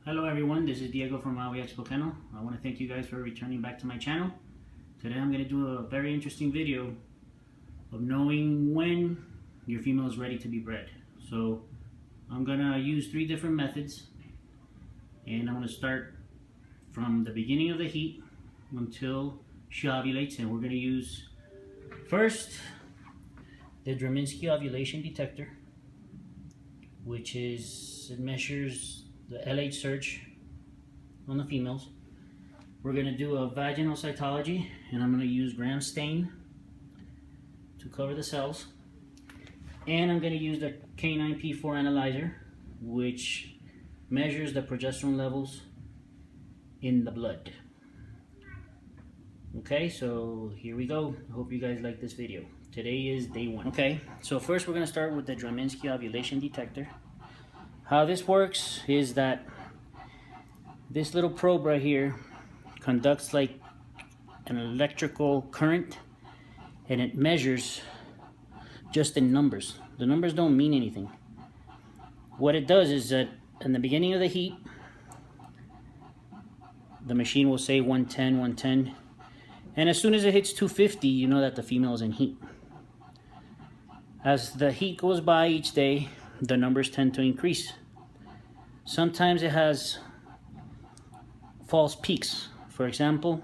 Hello everyone, this is Diego from Maui Expo Kennel. I want to thank you guys for returning back to my channel. Today I'm going to do a very interesting video of knowing when your female is ready to be bred. So I'm going to use 3 different methods, and I'm going to start from the beginning of the heat until she ovulates, and we're going to use first the Draminsky Ovulation Detector, which is, it measures the LH surge on the females. We're going to do a vaginal cytology, and I'm going to use gram stain to cover the cells. And I'm going to use the Canine P4 Analyzer, which measures the progesterone levels in the blood. Okay, so here we go. I hope you guys like this video. Today is day 1. Okay, so first we're going to start with the Draminsky Ovulation Detector. How this works is that this little probe right here conducts like an electrical current, and it measures just in numbers. The numbers don't mean anything. What it does is that in the beginning of the heat, the machine will say 110, 110, and as soon as it hits 250, you know that the female is in heat. As the heat goes by each day, the numbers tend to increase. Sometimes it has false peaks. For example,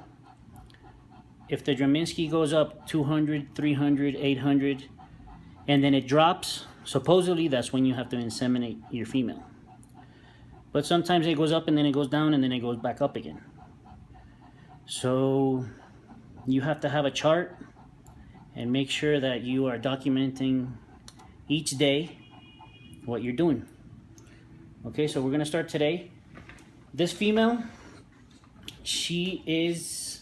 if the Draminsky goes up 200, 300, 800, and then it drops, supposedly that's when you have to inseminate your female. But sometimes it goes up and then it goes down and then it goes back up again. So you have to have a chart and make sure that you are documenting each day what you're doing. Okay, so we're going to start today. This female, she is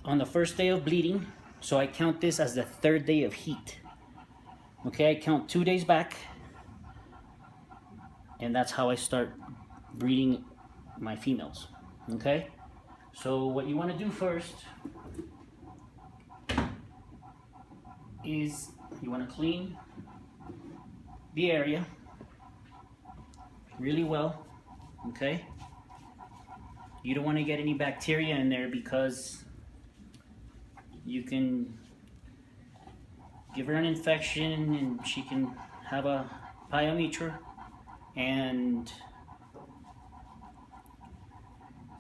on the first day of bleeding, so I count this as the 3rd day of heat. Okay, I count 2 days back, and that's how I start breeding my females. Okay, so what you want to do first is you want to clean the area really well. Okay, you don't want to get any bacteria in there because you can give her an infection and she can have a pyometra, and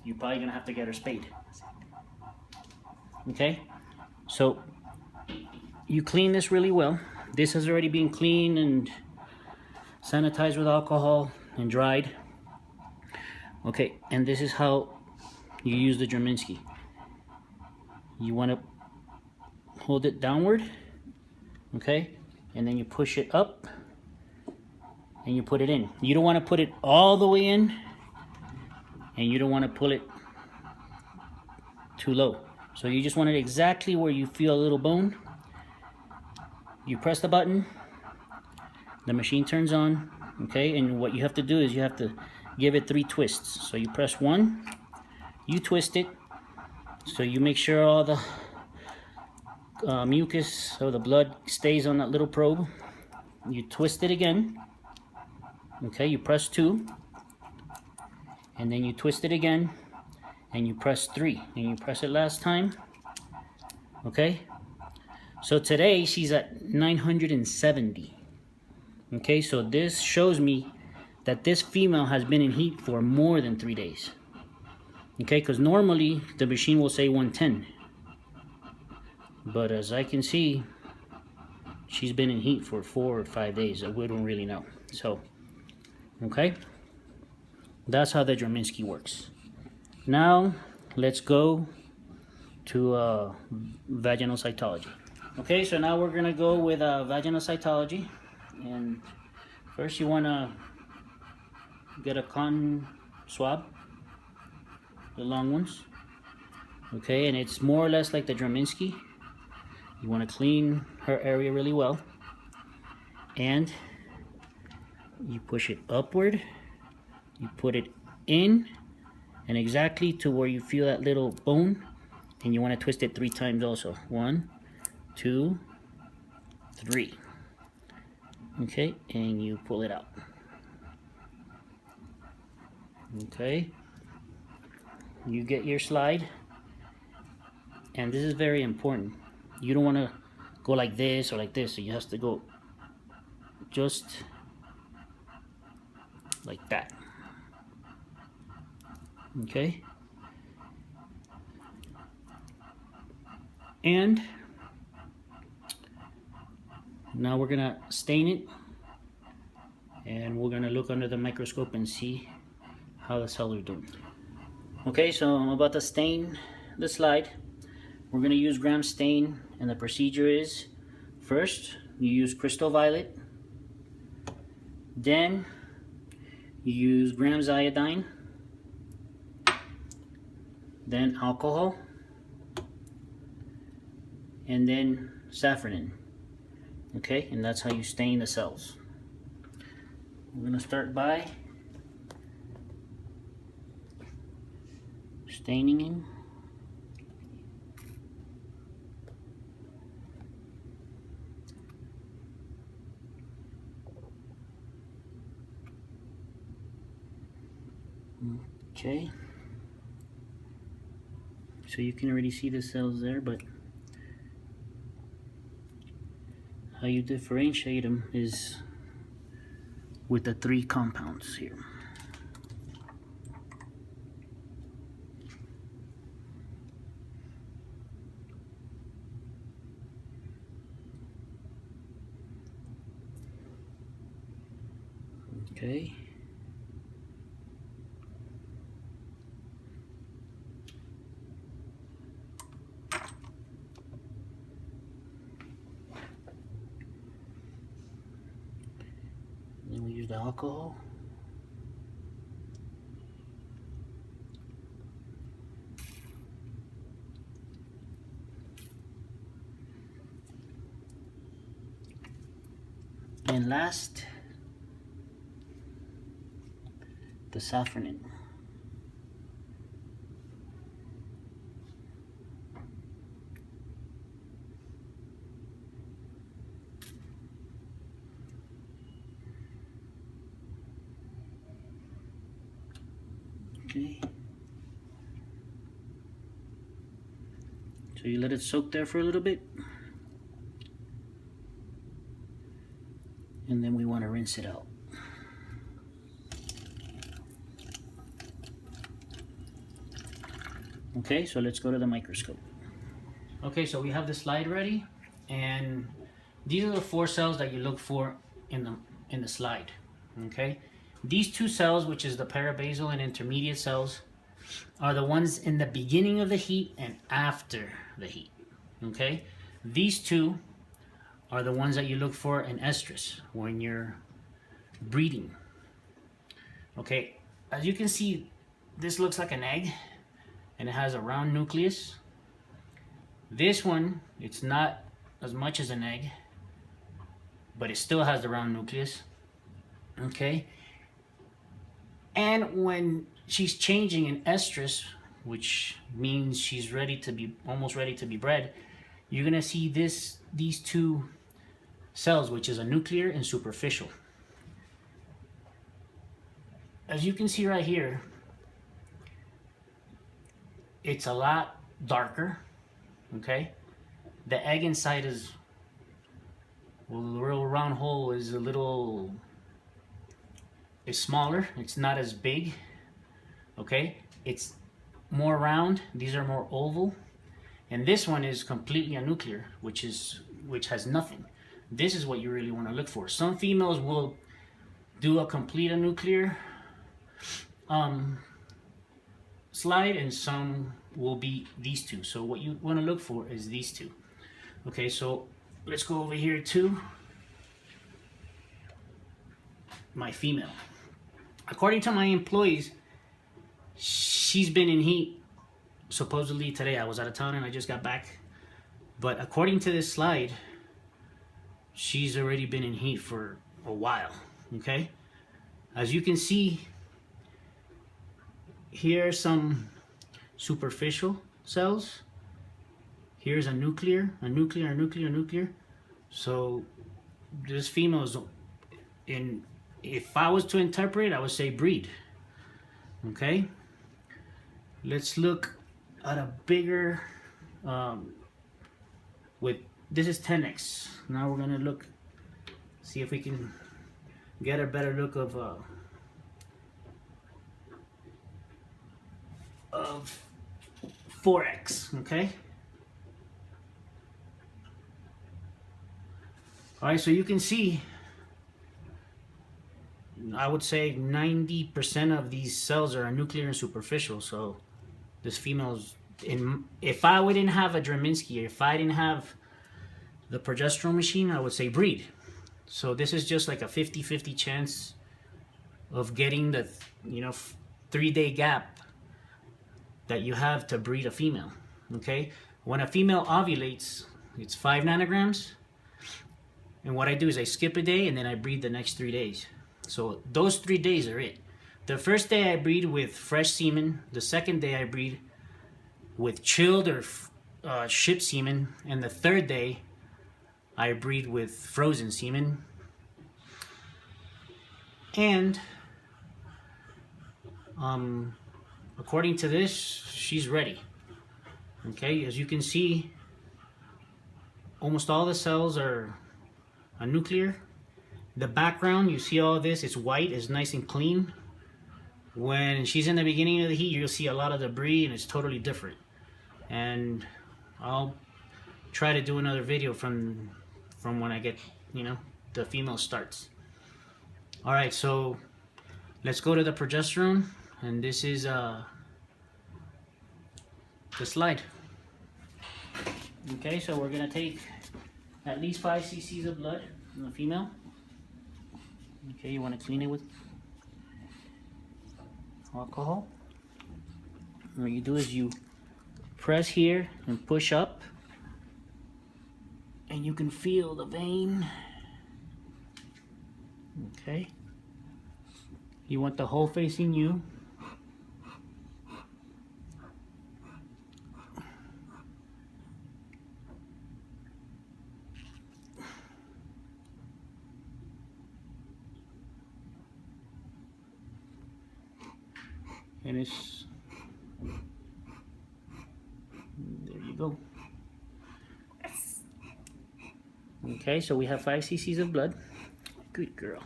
you're probably gonna have to get her spayed. Okay, so you clean this really well. This has already been cleaned and sanitized with alcohol and dried. Okay, and this is how you use the Draminsky. You want to hold it downward, okay, and then you push it up and you put it in. You don't want to put it all the way in, and you don't want to pull it too low. So you just want it exactly where you feel a little bone. You press the button, the machine turns on, okay, and what you have to do is you have to give it 3 twists. So you press 1, you twist it, so you make sure all the mucus or the blood stays on that little probe. You twist it again, okay, you press 2, and then you twist it again, and you press 3, and you press it last time. Okay, so today she's at 970. Okay, so this shows me that this female has been in heat for more than 3 days. Okay, because normally the machine will say 110. But as I can see, she's been in heat for 4 or 5 days. We don't really know. So, okay, that's how the Draminsky works. Now, let's go to vaginal cytology. Okay, so now we're going to go with vaginal cytology. And first you want to get a cotton swab, the long ones. Okay, and it's more or less like the Draminsky. You want to clean her area really well, and you push it upward, you put it in, and exactly to where you feel that little bone, and you want to twist it 3 times also. 1, 2, 3. Okay, and you pull it out. Okay, you get your slide, and this is very important. You don't want to go like this or like this, so you have to go just like that. Okay, and now we're gonna stain it, and we're gonna look under the microscope and see how the cells are doing. Okay, so I'm about to stain the slide. We're gonna use gram stain, and the procedure is, first you use crystal violet, then you use grams iodine, then alcohol, and then safranin. Okay, and that's how you stain the cells. We're gonna start by staining him. Okay, so you can already see the cells there, but how you differentiate them is with the 3 compounds here. Okay. Then we use the alcohol. And last, the safranin. Okay. So you let it soak there for a little bit. And then we want to rinse it out. Okay, so let's go to the microscope. Okay, so we have the slide ready, and these are the 4 cells that you look for in the slide. Okay, these 2 cells, which is the parabasal and intermediate cells, are the ones in the beginning of the heat and after the heat. Okay, these 2 are the ones that you look for in estrus when you're breeding. Okay, as you can see, this looks like an egg and it has a round nucleus. This one, it's not as much as an egg, but it still has the round nucleus. Okay, and when she's changing in estrus, which means she's ready to be, almost ready to be bred, you're gonna see these 2 cells, which is a nuclear and superficial. As you can see right here, it's a lot darker. Okay, the egg inside is, well, the real round hole is a little, is smaller. It's not as big. Okay, it's more round. These are more oval, and this one is completely a nuclear, which has nothing. This is what you really want to look for. Some females will do a complete nuclear slide, and some will be these 2. So what you want to look for is these 2. Okay, so let's go over here to my female. According to my employees, she's been in heat supposedly today. I was out of town and I just got back, but according to this slide, she's already been in heat for a while. Okay, as you can see, here are some superficial cells. Here's a nuclear, a nuclear, a nuclear, a nuclear. So this female is in, if I was to interpret, I would say breed. Okay, let's look at a bigger with this is 10x. Now we're gonna look, see if we can get a better look of 4x. Okay, all right, so you can see, I would say 90% of these cells are nuclear and superficial. So this female's in, if I didn't have a Draminsky, if I didn't have the progesterone machine, I would say breed. So this is just like a 50-50 chance of getting the 3-day gap that you have to breed a female. Okay, when a female ovulates, it's 5 nanograms, and what I do is I skip a day and then I breed the next 3 days. So those 3 days are it. The first day I breed with fresh semen, the second day I breed with chilled or ship semen, and the third day I breed with frozen semen. And according to this, she's ready. Okay, as you can see, almost all the cells are nuclear. The background, you see all this, it's white, it's nice and clean. When she's in the beginning of the heat, you'll see a lot of debris and it's totally different. And I'll try to do another video from when I get, the female starts. All right, so let's go to the progesterone, and this is the slide. Okay, so we're gonna take at least 5 cc's of blood from the female. Okay, you want to clean it with alcohol. What you do is you press here and push up, and you can feel the vein. Okay, you want the hole facing you. And it's, there you go. Okay, so we have 5 cc's of blood. Good girl.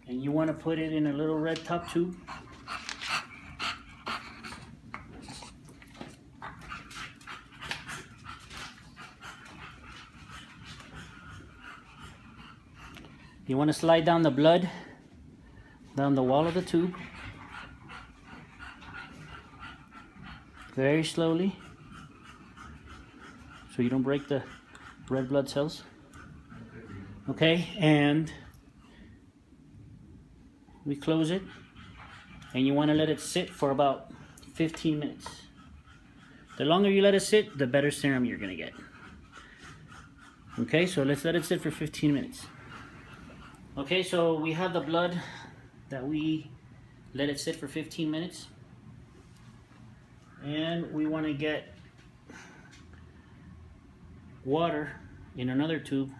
And you want to put it in a little red top tube. You want to slide down the blood down the wall of the tube very slowly so you don't break the red blood cells. Okay, and we close it, and you want to let it sit for about 15 minutes. The longer you let it sit, the better serum you're gonna get. Okay, so let's let it sit for 15 minutes. Okay, so we have the blood that we let it sit for 15 minutes, and we want to get water in another tube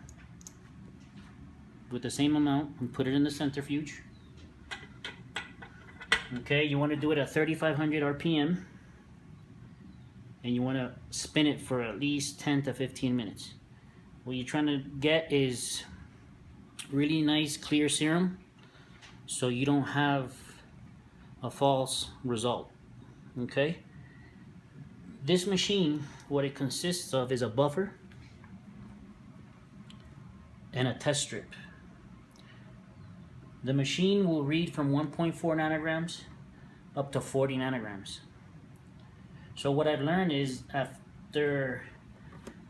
with the same amount and put it in the centrifuge. Okay, you want to do it at 3,500 RPM, and you want to spin it for at least 10 to 15 minutes. What you're trying to get is really nice clear serum, so you don't have a false result. Okay, this machine, what it consists of is a buffer and a test strip. The machine will read from 1.4 nanograms up to 40 nanograms. So what I've learned is after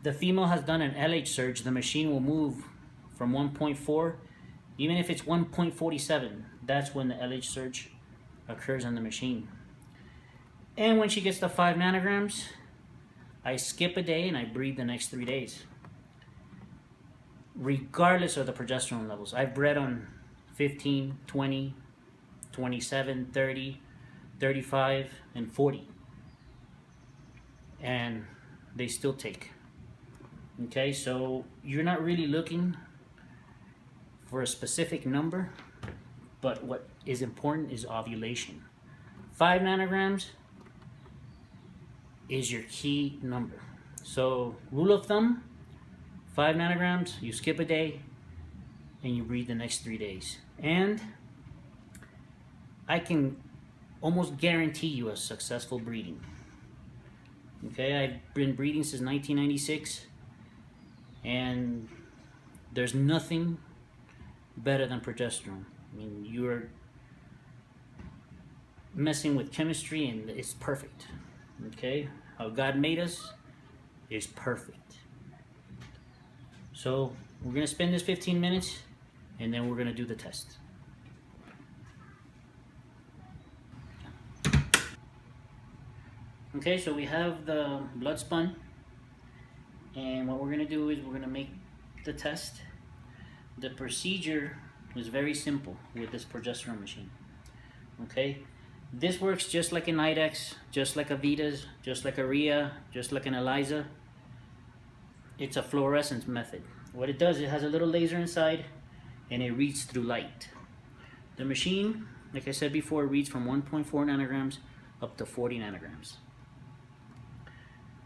the female has done an LH surge, the machine will move from 1.4, even if it's 1.47, that's when the LH surge occurs on the machine. And when she gets to 5 nanograms, I skip a day and I breed the next 3 days, regardless of the progesterone levels. I've bred on 15, 20, 27, 30, 35, and 40. And they still take. Okay, so you're not really looking for a specific number, but what is important is ovulation. 5 nanograms is your key number. So rule of thumb, 5 nanograms, you skip a day and you breed the next 3 days. And I can almost guarantee you a successful breeding. Okay, I've been breeding since 1996, and there's nothing better than progesterone. I mean, you're messing with chemistry and it's perfect. Okay, how God made us is perfect. So we're gonna spend this 15 minutes and then we're gonna do the test. Okay, so we have the blood spun, and what we're gonna do is we're gonna make the test. The procedure is very simple with this progesterone machine. Okay, this works just like an IDEX, just like a Vitas, just like a RIA, just like an ELISA. It's a fluorescence method. What it does, it has a little laser inside and it reads through light. The machine, like I said before, reads from 1.4 nanograms up to 40 nanograms.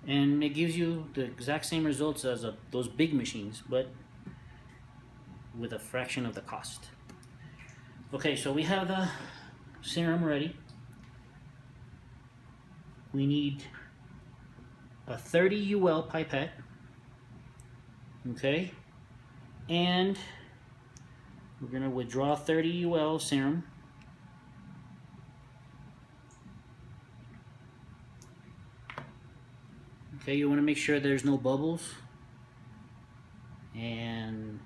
And it gives you the exact same results as those big machines, but with a fraction of the cost. Okay, so we have the serum ready. We need a 30 UL pipette, okay, and we're going to withdraw 30 UL serum. Okay, you want to make sure there's no bubbles and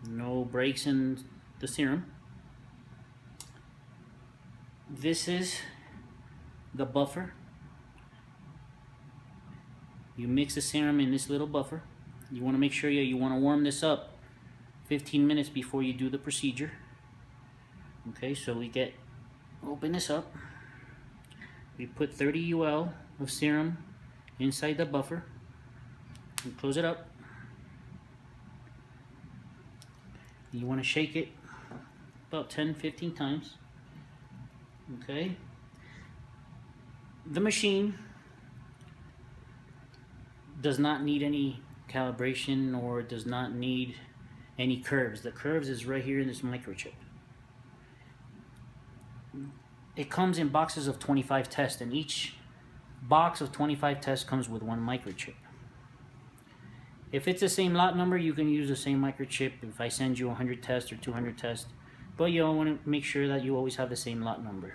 no breaks in the serum. This is the buffer. You mix the serum in this little buffer. You want to make sure you want to warm this up 15 minutes before you do the procedure. Okay, so we open this up. We put 30 UL of serum inside the buffer and close it up. You want to shake it about 10-15 times. Okay, the machine does not need any calibration or does not need any curves. The curves is right here in this microchip. It comes in boxes of 25 tests, and each box of 25 tests comes with one microchip. If it's the same lot number, you can use the same microchip if I send you 100 tests or 200 tests, but you want to make sure that you always have the same lot number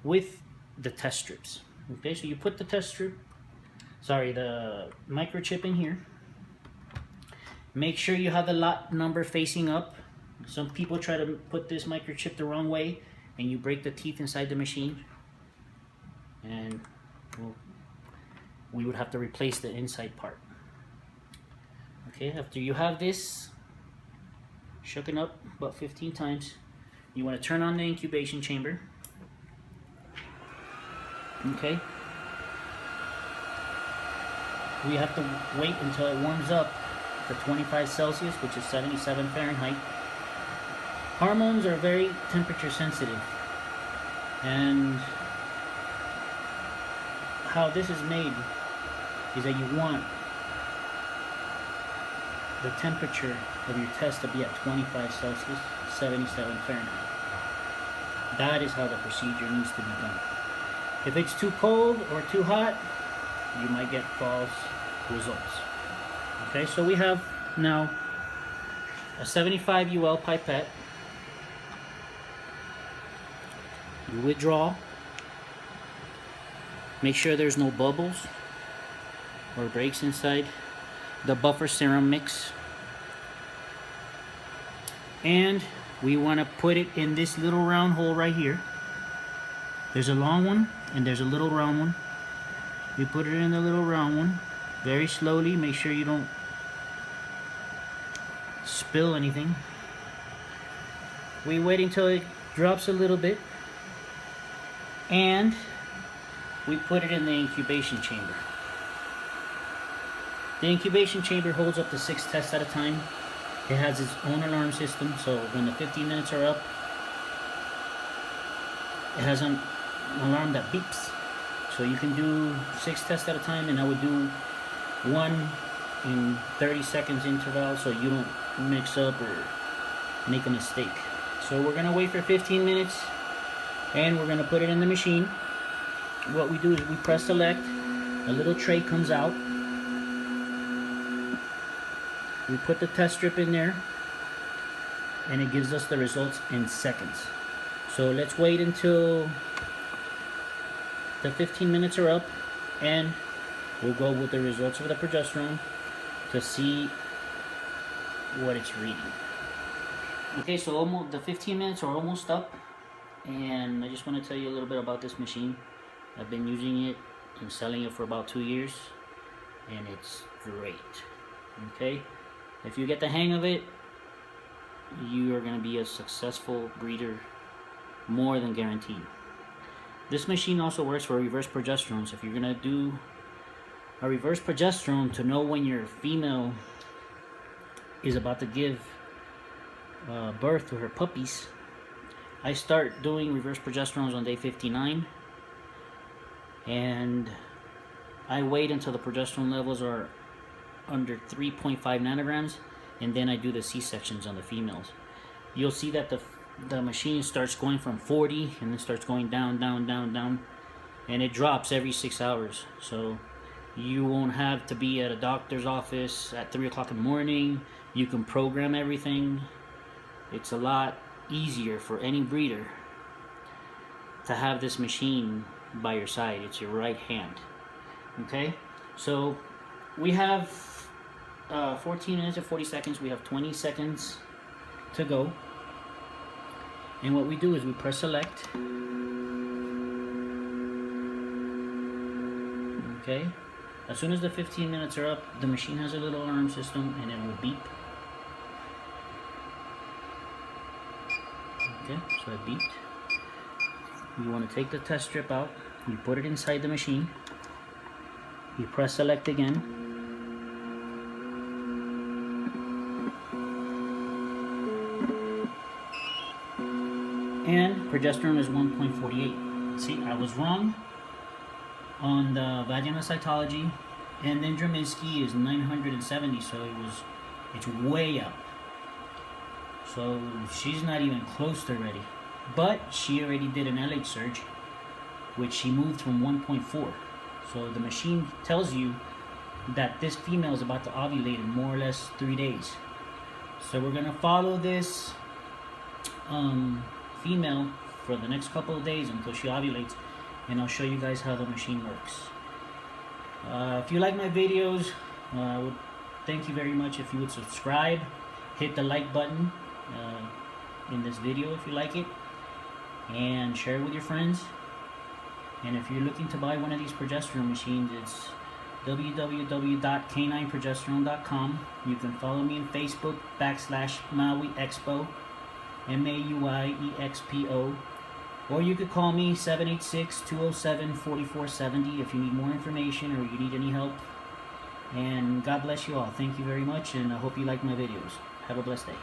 with the test strips. Okay, so you put the the microchip in here. Make sure you have the lot number facing up. Some people try to put this microchip the wrong way and you break the teeth inside the machine, and we would have to replace the inside part. Okay, after you have this shooken up about 15 times, you want to turn on the incubation chamber. Okay, we have to wait until it warms up to 25 Celsius, which is 77 Fahrenheit. Hormones are very temperature sensitive, and how this is made is that you want the temperature of your test to be at 25 Celsius, 77 Fahrenheit. That is how the procedure needs to be done. If it's too cold or too hot, you might get false results. Okay, so we have now a 75 UL pipette. You withdraw. Make sure there's no bubbles or breaks inside the buffer serum mix. And we want to put it in this little round hole right here. There's a long one and there's a little round one. We put it in the little round one very slowly. Make sure you don't spill anything. We wait until it drops a little bit, and we put it in the incubation chamber. The incubation chamber holds up to 6 tests at a time. It has its own alarm system, so when the 15 minutes are up, it has an alarm that beeps. So you can do 6 tests at a time, and I would do one in 30 seconds interval so you don't mix up or make a mistake. So we're gonna wait for 15 minutes and we're gonna put it in the machine. What we do is we press select, a little tray comes out, we put the test strip in there, and it gives us the results in seconds. So let's wait until the 15 minutes are up, and we'll go with the results of the progesterone to see what it's reading. Okay, so almost the 15 minutes are almost up, and I just want to tell you a little bit about this machine. I've been using it and selling it for about 2 years, and it's great. Okay, if you get the hang of it, you are going to be a successful breeder, more than guaranteed. This machine also works for reverse progesterone. So if you're going to do a reverse progesterone to know when your female is about to give birth to her puppies, I start doing reverse progesterones on day 59, and I wait until the progesterone levels are under 3.5 nanograms, and then I do the C-sections on the females. You'll see that the machine starts going from 40 and then starts going down, and it drops every 6 hours. So you won't have to be at a doctor's office at 3 o'clock in the morning. You can program everything. It's a lot easier for any breeder to have this machine by your side. It's your right hand. Okay, so we have 14 minutes and 40 seconds. We have 20 seconds to go. And what we do is we press select. Okay, as soon as the 15 minutes are up, the machine has a little alarm system and it will beep. Okay, so it beeped. You want to take the test strip out, you put it inside the machine, you press select again, and progesterone is 1.48. See, I was wrong on the Vaginal Cytology, and then Draminsky is 970, so it's way up. So she's not even close to ready, but she already did an LH surge, which she moved from 1.4. So the machine tells you that this female is about to ovulate in more or less 3 days. So we're gonna follow this female for the next couple of days until she ovulates, and I'll show you guys how the machine works. If you like my videos, I would thank you very much if you would subscribe, hit the like button in this video if you like it, and share it with your friends. And if you're looking to buy one of these progesterone machines, it's www.canineprogesterone.com. You can follow me on Facebook /Maui Expo, MAUIEXPO, or you could call me 786-207-4470 if you need more information or you need any help. And God bless you all. Thank you very much, and I hope you like my videos. Have a blessed day.